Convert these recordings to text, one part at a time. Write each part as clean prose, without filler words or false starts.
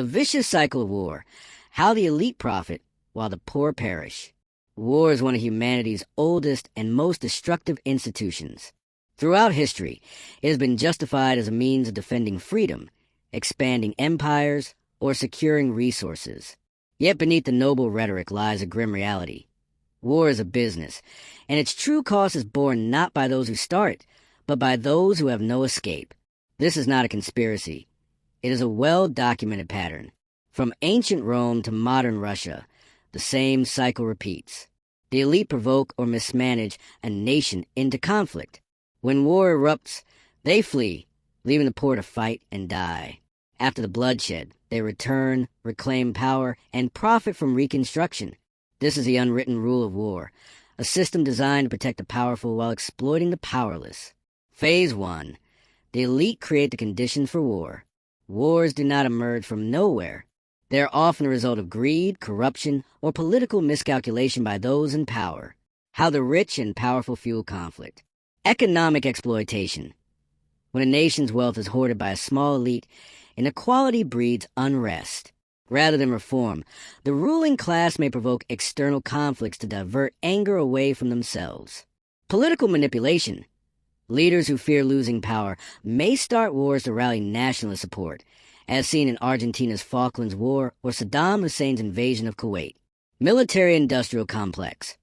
The vicious cycle of war. How the elite profit while the poor perish. War is one of humanity's oldest and most destructive institutions. Throughout history, it has been justified as a means of defending freedom, expanding empires, or securing resources. Yet beneath the noble rhetoric lies a grim reality. War is a business, and its true cost is borne not by those who start it, but by those who have no escape. This is not a conspiracy. It is a well-documented pattern. From ancient Rome to modern Russia, the same cycle repeats. The elite provoke or mismanage a nation into conflict. When war erupts, they flee, leaving the poor to fight and die. After the bloodshed, they return, reclaim power, and profit from reconstruction. This is the unwritten rule of war, a system designed to protect the powerful while exploiting the powerless. Phase 1. The elite create the conditions for war. Wars do not emerge from nowhere. They are often a result of greed, corruption, or political miscalculation by those in power. How the rich and powerful fuel conflict. Economic exploitation. When a nation's wealth is hoarded by a small elite, inequality breeds unrest. Rather than reform, the ruling class may provoke external conflicts to divert anger away from themselves. Political manipulation. Leaders who fear losing power may start wars to rally nationalist support, as seen in Argentina's Falklands War or Saddam Hussein's invasion of Kuwait. Military-industrial complex.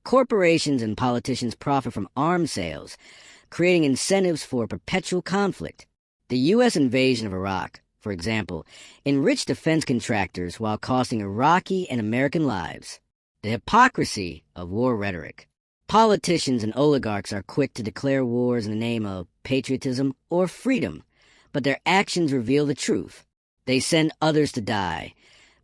Corporations and politicians profit from arms sales, creating incentives for perpetual conflict. The U.S. invasion of Iraq, for example, enriched defense contractors while costing Iraqi and American lives. The hypocrisy of war rhetoric. Politicians and oligarchs are quick to declare wars in the name of patriotism or freedom, but their actions reveal the truth. They send others to die.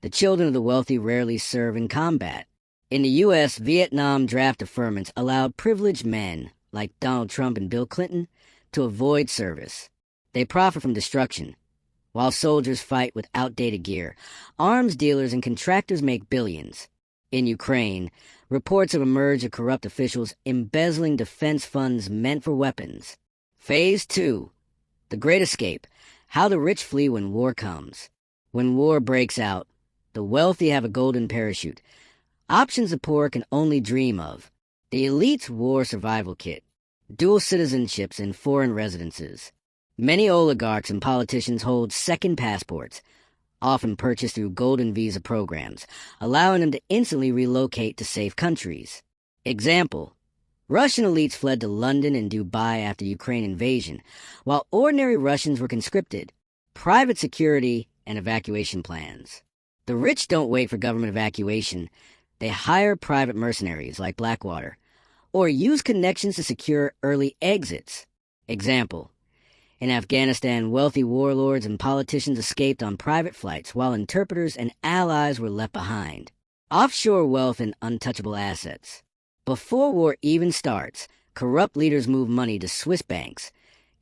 The children of the wealthy rarely serve in combat. In the U.S., Vietnam draft deferments allowed privileged men, like Donald Trump and Bill Clinton, to avoid service. They profit from destruction. While soldiers fight with outdated gear, arms dealers and contractors make billions. In Ukraine, reports have emerged of corrupt officials embezzling defense funds meant for weapons. Phase 2. The Great Escape. How the rich flee when war comes. When war breaks out, the wealthy have a golden parachute. Options the poor can only dream of. The elite's war survival kit. Dual citizenships and foreign residences. Many oligarchs and politicians hold second passports, often purchased through golden visa programs, allowing them to instantly relocate to safe countries. Example: Russian elites fled to London and Dubai after Ukraine invasion, while ordinary Russians were conscripted. Private security and evacuation plans. The rich don't wait for government evacuation. They hire private mercenaries like Blackwater, or use connections to secure early exits. Example: In Afghanistan, wealthy warlords and politicians escaped on private flights while interpreters and allies were left behind. Offshore wealth and untouchable assets. Before war even starts, corrupt leaders move money to Swiss banks,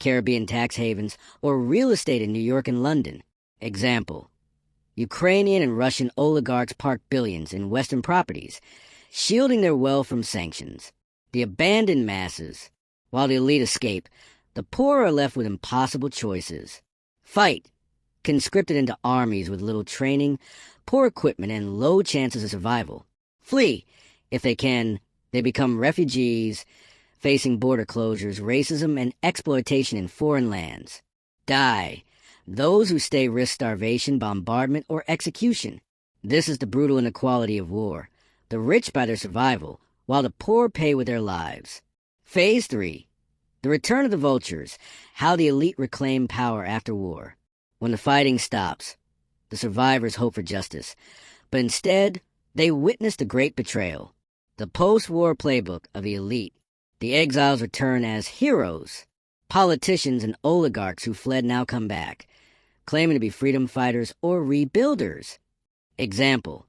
Caribbean tax havens, or real estate in New York and London. Example: Ukrainian and Russian oligarchs park billions in Western properties, shielding their wealth from sanctions. The abandoned masses. While the elite escape, the poor are left with impossible choices. Fight. Conscripted into armies with little training, poor equipment, and low chances of survival. Flee. If they can, they become refugees, facing border closures, racism, and exploitation in foreign lands. Die. Those who stay risk starvation, bombardment, or execution. This is the brutal inequality of war. The rich by their survival, while the poor pay with their lives. Phase 3. The return of the vultures. How the elite reclaim power after war. When the fighting stops, the survivors hope for justice, but instead, they witness the great betrayal. The post-war playbook of the elite. The exiles return as heroes. Politicians and oligarchs who fled now come back, claiming to be freedom fighters or rebuilders. Example: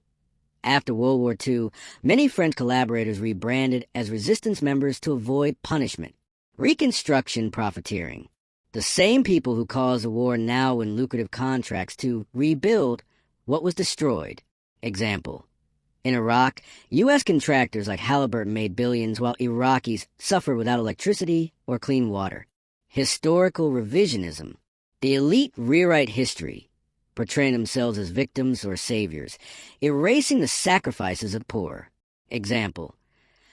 After World War II, many French collaborators rebranded as resistance members to avoid punishment. Reconstruction profiteering. The same people who caused the war now win lucrative contracts to rebuild what was destroyed. Example: In Iraq, U.S. contractors like Halliburton made billions while Iraqis suffered without electricity or clean water. Historical revisionism. The elite rewrite history, portraying themselves as victims or saviors, erasing the sacrifices of the poor. Example: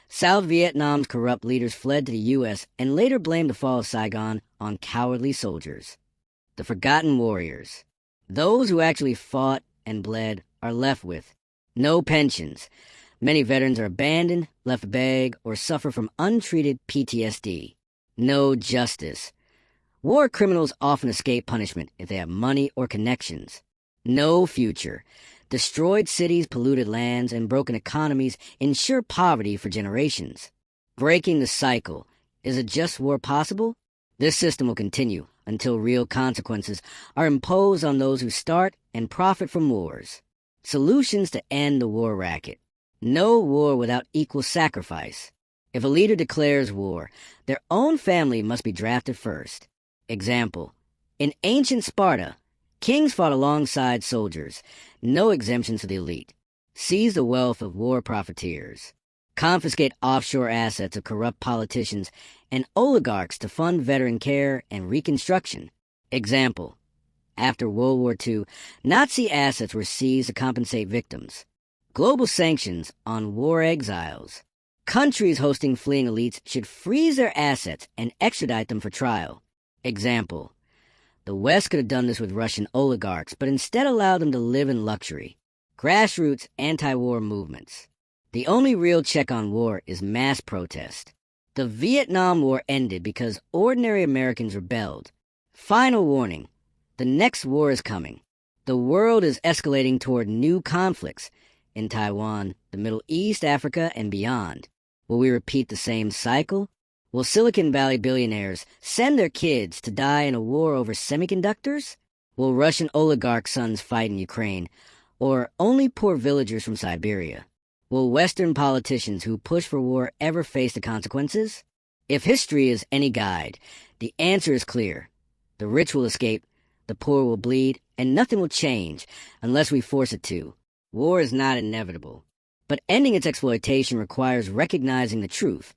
South Vietnam's corrupt leaders fled to the U.S. and later blamed the fall of Saigon on cowardly soldiers. The forgotten warriors. Those who actually fought and bled are left with no pensions. Many veterans are abandoned, left to beg, or suffer from untreated PTSD. No justice. War criminals often escape punishment if they have money or connections. No future. Destroyed cities, polluted lands, and broken economies ensure poverty for generations. Breaking the cycle. Is a just war possible? This system will continue until real consequences are imposed on those who start and profit from wars. Solutions to end the war racket. No war without equal sacrifice. If a leader declares war, their own family must be drafted first. Example: in ancient Sparta, kings fought alongside soldiers, no exemptions for the elite. Seize the wealth of war profiteers. Confiscate offshore assets of corrupt politicians and oligarchs to fund veteran care and reconstruction. Example: after World War II, Nazi assets were seized to compensate victims. Global sanctions on war exiles. Countries hosting fleeing elites should freeze their assets and extradite them for trial. Example: the West could have done this with Russian oligarchs, but instead allowed them to live in luxury. Grassroots anti-war movements. The only real check on war is mass protest. The Vietnam War ended because ordinary Americans rebelled. Final warning: the next war is coming. The world is escalating toward new conflicts in Taiwan, the Middle East, Africa, and beyond. Will we repeat the same cycle? Will Silicon Valley billionaires send their kids to die in a war over semiconductors? Will Russian oligarch sons fight in Ukraine, or only poor villagers from Siberia? Will Western politicians who push for war ever face the consequences? If history is any guide, the answer is clear. The rich will escape, the poor will bleed, and nothing will change unless we force it to. War is not inevitable, but ending its exploitation requires recognizing the truth.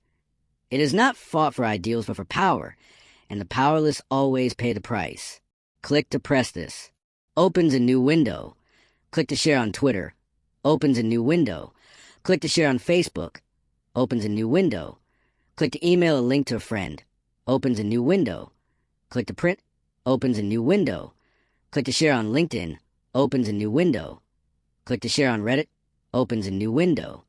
It is not fought for ideals but for power, and the powerless always pay the price. Click to press this. Opens a new window. Click to share on Twitter. Opens a new window. Click to share on Facebook. Opens a new window. Click to email a link to a friend. Opens a new window. Click to print. Opens a new window. Click to share on LinkedIn. Opens a new window. Click to share on Reddit. Opens a new window.